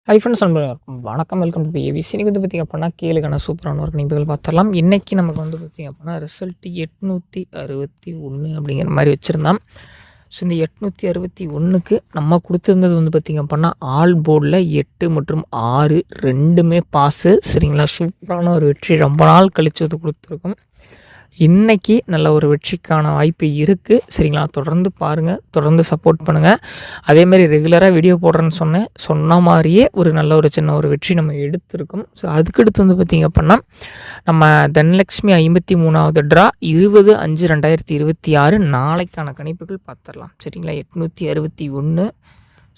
Hi friends வணக்கம், welcome to ABC. இன்றைக்கி வந்து பார்த்திங்க அப்படின்னா கேளுக்கான சூப்பரான ஒரு கணிப்புகள் பார்த்துடலாம். இன்றைக்கி நமக்கு வந்து பார்த்திங்க அப்படின்னா ரிசல்ட்டு 861 அப்படிங்கிற மாதிரி வச்சுருந்தான். ஸோ இந்த 861க்கு நம்ம கொடுத்துருந்தது வந்து பார்த்திங்க அப்படின்னா ஆல் போர்டில் 8 மற்றும் 6 ரெண்டுமே பாஸு. சரிங்களா, சூப்பரான ஒரு வெற்றி, ரொம்ப நாள் கழித்து வந்து கொடுத்துருக்கோம். இன்றைக்கி நல்ல ஒரு வெற்றிக்கான வாய்ப்பு இருக்குது. சரிங்களா, தொடர்ந்து பாருங்கள், தொடர்ந்து சப்போர்ட் பண்ணுங்கள். அதேமாதிரி ரெகுலராக வீடியோ போடுறேன்னு சொன்ன மாதிரியே ஒரு நல்ல ஒரு சின்ன ஒரு வெற்றி நம்ம எடுத்திருக்கோம். ஸோ அதுக்கடுத்து வந்து பார்த்திங்க அப்படின்னா நம்ம தனலக்ஷ்மி 53வது ட்ரா 20/5/2026 நாளைக்கான கணிப்புகள் பார்த்துடலாம். சரிங்களா, 861.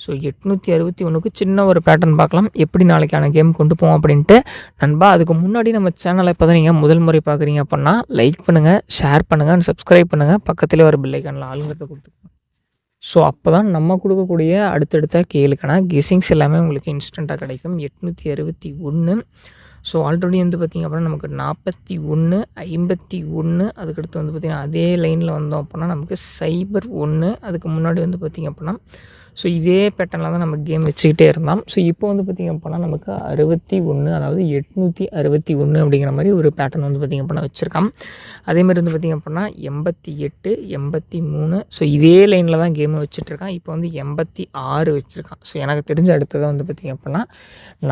ஸோ 861க்கு சின்ன ஒரு பேட்டர்ன் பார்க்கலாம், எப்படி நாளைக்கான கேம் கொண்டு போவோம் அப்படின்ட்டு. நண்பா, அதுக்கு முன்னாடி நம்ம சேனலை இப்போ தான் நீங்கள் முதல் முறை பார்க்குறீங்க அப்படின்னா லைக் பண்ணுங்கள், ஷேர் பண்ணுங்கள், சப்ஸ்கிரைப் பண்ணுங்கள், பக்கத்துலேயே ஒரு பெல் ஐக்கானில் ஆளுங்கிறத கொடுத்துக்கோங்க. ஸோ அப்போ தான் நம்ம கொடுக்கக்கூடிய அடுத்தடுத்த கேளுக்கான கெஸிங்ஸ் எல்லாமே உங்களுக்கு இன்ஸ்டண்ட்டாக கிடைக்கும். 861. ஸோ ஆல்ரெடி வந்து பார்த்திங்க அப்படின்னா நமக்கு 41, 51, அதுக்கடுத்து வந்து பார்த்திங்கன்னா அதே லைனில் வந்தோம் அப்படின்னா நமக்கு 01. அதுக்கு முன்னாடி வந்து பார்த்திங்க அப்படின்னா ஸோ இதே பேட்டர்னில் தான் நம்ம கேம் வச்சுக்கிட்டே இருந்தோம். ஸோ இப்போ வந்து பார்த்திங்க அப்படின்னா நமக்கு 61, அதாவது 861 அப்படிங்கிற மாதிரி ஒரு பேட்டர்ன் வந்து பார்த்திங்க அப்படின்னா வச்சுருக்கான். அதேமாதிரி வந்து பார்த்திங்க அப்படின்னா 88, 83. ஸோ இதே லைனில் தான் கேமை வச்சுட்ருக்கான். இப்போ வந்து 86 வச்சுருக்கான். ஸோ எனக்கு தெரிஞ்ச அடுத்ததான் வந்து பார்த்திங்க அப்படின்னா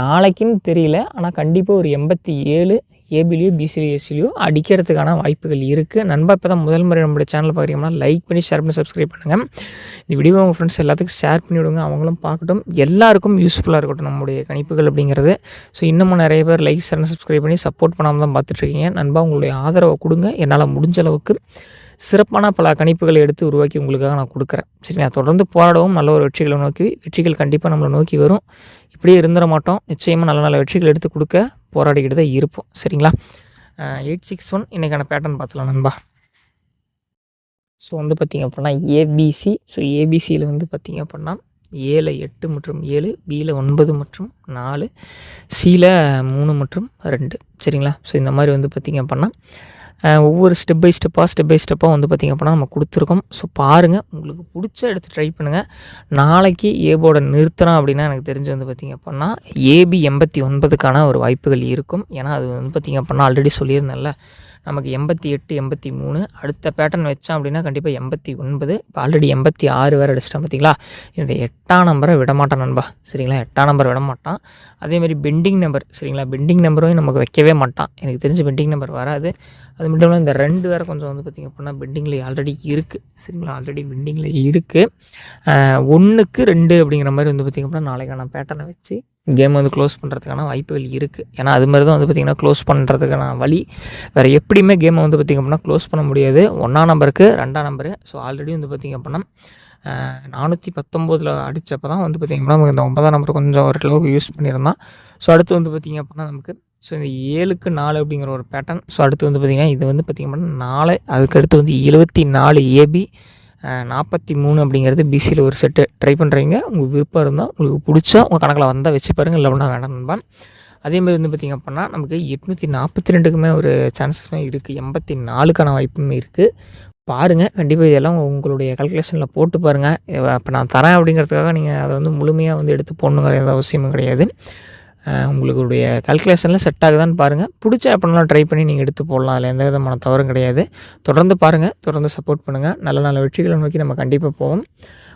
நாளைக்குன்னு தெரியல, ஆனால் கண்டிப்பாக ஒரு 87 ஏபிலையோ பிசிலையோ எஸ்சிலையோ அடிக்கிறதுக்கான வாய்ப்புகள் இருக்குது. நண்பா, இப்போ தான் முதல் முறை நம்மளுடைய சேனல் பார்க்குறீங்கன்னா லைக் பண்ணி ஷேர் பண்ணி சப்ஸ்கிரைப் பண்ணுங்கள். இந்த வீடியோ உங்கள் ஃப்ரெண்ட்ஸ் எல்லாத்துக்கும் ஷேர் பண்ணி விடுங்க, அவங்களும் பார்க்கட்டும், எல்லாருக்கும் யூஸ்ஃபுல்லாக இருக்கட்டும் நம்மளுடைய கணிப்புகள் அப்படிங்கிறது. ஸோ இன்னமும் நிறைய பேர் லைக் ஷேர் சப்ஸ்கிரைப் பண்ணி சப்போர்ட் பண்ணாமல் தான் பார்த்துட்ருக்கீங்க. நண்பா, உங்களுடைய ஆதரவை கொடுங்க. என்னால் முடிஞ்ச அளவுக்கு சிறப்பான பல கணிப்புகளை எடுத்து உருவாக்கி உங்களுக்காக நான் கொடுக்குறேன். சரி, நான் தொடர்ந்து போராடவும் நல்ல ஒரு வெற்றிகளை நோக்கி, வெற்றிகள் கண்டிப்பாக நம்மளை நோக்கி வரும். இப்படியே இருந்துட மாட்டோம், நிச்சயமாக நல்ல நல்ல வெற்றிகள் எடுத்து கொடுக்க போராடிக்கிட்டு தான் இருப்போம். சரிங்களா, 861 இன்றைக்கான பேட்டர்ன் பார்த்துலாம் நண்பா. ஸோ வந்து பார்த்திங்க அப்படின்னா ஏபிசி. ஸோ ஏபிசியில் வந்து பார்த்திங்க அப்படின்னா 7 8 மற்றும் 7, பியில் 9 மற்றும் 4, சியில் 3 மற்றும் 2. சரிங்களா, ஸோ இந்த மாதிரி வந்து பார்த்திங்க அப்படின்னா ஒவ்வொரு ஸ்டெப் பை ஸ்டெப்பாக வந்து பார்த்திங்க அப்படின்னா நம்ம கொடுத்துருக்கோம். ஸோ பாருங்கள், உங்களுக்கு பிடிச்ச எடுத்து ட்ரை பண்ணுங்கள். நாளைக்கு ஏபோட நிறுத்தினோம் அப்படின்னா எனக்கு தெரிஞ்சு வந்து பார்த்திங்க அப்படின்னா ஏபி 89க்கான ஒரு வாய்ப்புகள் இருக்கும். ஏன்னா அது வந்து பார்த்திங்க அப்படின்னா ஆல்ரெடி சொல்லியிருந்தேன்ல, நமக்கு 88, 83 அடுத்த பேட்டர்ன் வச்சோம் அப்படின்னா கண்டிப்பாக 89. இப்போ ஆல்ரெடி 86 வேறு அடிச்சிட்டான் பார்த்திங்களா. இந்த 8ஆம் நம்பரை விடமாட்டான் நண்பா. சரிங்களா, 8ஆம் நம்பர் விடமாட்டான். அதேமாதிரி பெண்டிங் நம்பர், சரிங்களா, பெண்டிங் நம்பரும் நமக்கு வைக்கவே மாட்டான். எனக்கு தெரிஞ்சு பெண்டிங் நம்பர் வராது. அது மட்டும் இல்லாமல் இந்த 2 வேறு கொஞ்சம் வந்து பார்த்திங்க அப்படின்னா பெண்டிங்கில் ஆல்ரெடி இருக்குது. சரிங்களா, ஆல்ரெடி பெண்டிங்கில் இருக்குது. 1க்கு 2 அப்படிங்கிற மாதிரி வந்து பார்த்திங்க அப்படின்னா நாளைக்கான பேட்டர்னை வச்சு கேம் வந்து க்ளோஸ் பண்ணுறதுக்கான வாய்ப்புகள் இருக்குது. ஏன்னா அது மாதிரி தான் வந்து பார்த்திங்கன்னா க்ளோஸ் பண்ணுறதுக்கான வழி. வேறு எப்படியுமே கேமை வந்து பார்த்திங்க அப்படின்னா க்ளோஸ் பண்ண முடியாது. 1ஆம் நம்பருக்கு 2ஆம் நம்பரு. ஸோ ஆல்ரெடி வந்து பார்த்திங்க அப்படின்னா 419 அடித்தப்போ தான் வந்து பார்த்திங்க அப்படின்னா நமக்கு இந்த 9ஆம் நம்பர் கொஞ்சம் ஒரு அளவுக்கு யூஸ் பண்ணியிருந்தான். ஸோ அடுத்து வந்து பார்த்திங்க அப்படின்னா நமக்கு ஸோ இந்த 7க்கு 4 அப்படிங்கிற ஒரு பேட்டர்ன். ஸோ அடுத்து வந்து பார்த்திங்கன்னா இது வந்து பார்த்திங்க அப்படின்னா 4, அதுக்கடுத்து வந்து 74 ஏபி, 43 அப்படிங்கிறது பிசியில் ஒரு செட்டு ட்ரை பண்ணுறீங்க. உங்களுக்கு விருப்பம் இருந்தால், உங்களுக்கு பிடிச்சா உங்கள் கணக்கில் வந்தால் வச்சு பாருங்கள், இல்லை அப்படின்னா வேண்டாம் நண்பா. அதேமாதிரி வந்து பார்த்திங்க அப்படின்னா நமக்கு 842க்குமே ஒரு சான்சஸ்மே இருக்குது. 84க்கான வாய்ப்புமே இருக்குது. பாருங்கள், கண்டிப்பாக இதெல்லாம் உங்களுடைய கால்குலேஷனில் போட்டு பாருங்கள். இப்போ நான் தரேன் அப்படிங்கிறதுக்காக நீங்கள் அதை வந்து முழுமையாக வந்து எடுத்து போடணுங்கிற எந்த அவசியமும் கிடையாது. உங்களுடைய கால்குலேஷனில் செட் ஆகுதான்னு பாருங்கள். பிடிச்ச அப்படின்னா ட்ரை பண்ணி நீங்கள் எடுத்து போடலாம். அதில் எந்த விதமான தவறும் கிடையாது. தொடர்ந்து பாருங்கள், தொடர்ந்து சப்போர்ட் பண்ணுங்கள். நல்ல நல்ல வெற்றிகளை நோக்கி நம்ம கண்டிப்பாக போவோம்.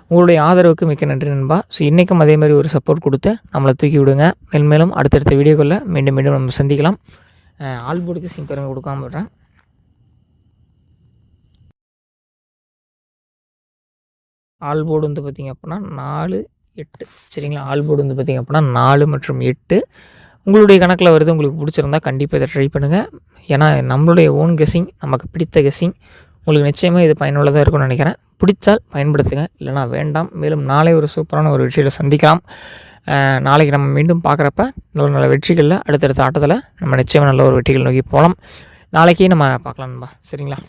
உங்களுடைய ஆதரவுக்கு மிக்க நன்றி நண்பா. ஸோ இன்றைக்கும் அதே மாதிரி ஒரு சப்போர்ட் கொடுத்து நம்மளை தூக்கி விடுங்க. மேலும் அடுத்தடுத்த வீடியோக்களில் மீண்டும் நம்ம சந்திக்கலாம். ஆல்போர்டுக்கு சிம்பருங்க கொடுக்காம விடுறேன். ஆல்போர்டு வந்து பார்த்திங்க அப்படின்னா 4 8. சரிங்களா, ஆல்போர்டு வந்து பார்த்திங்க அப்படின்னா 4 மற்றும் 8 உங்களுடைய கணக்கில் வருது. உங்களுக்கு பிடிச்சிருந்தா கண்டிப்பாக இதை ட்ரை பண்ணுங்கள். ஏன்னா நம்மளுடைய ஓன் கெஸ்ஸிங், நமக்கு பிடித்த கெஸ்ஸிங். உங்களுக்கு நிச்சயமாக இது பயனுள்ளதாக இருக்கும்னு நினைக்கிறேன். பிடிச்சால் பயன்படுத்துங்க, இல்லைனா வேண்டாம். மேலும் நாளை ஒரு சூப்பரான ஒரு வெற்றியில் சந்திக்கலாம். நாளைக்கு நம்ம மீண்டும் பார்க்குறப்ப நல்ல நல்ல வெற்றிகளில் அடுத்தடுத்த ஆட்டத்தில் நம்ம நிச்சயமாக நல்ல ஒரு வெற்றிகள் நோக்கி போகலாம். நாளைக்கே நம்ம பார்க்கலாம் நண்பா. சரிங்களா.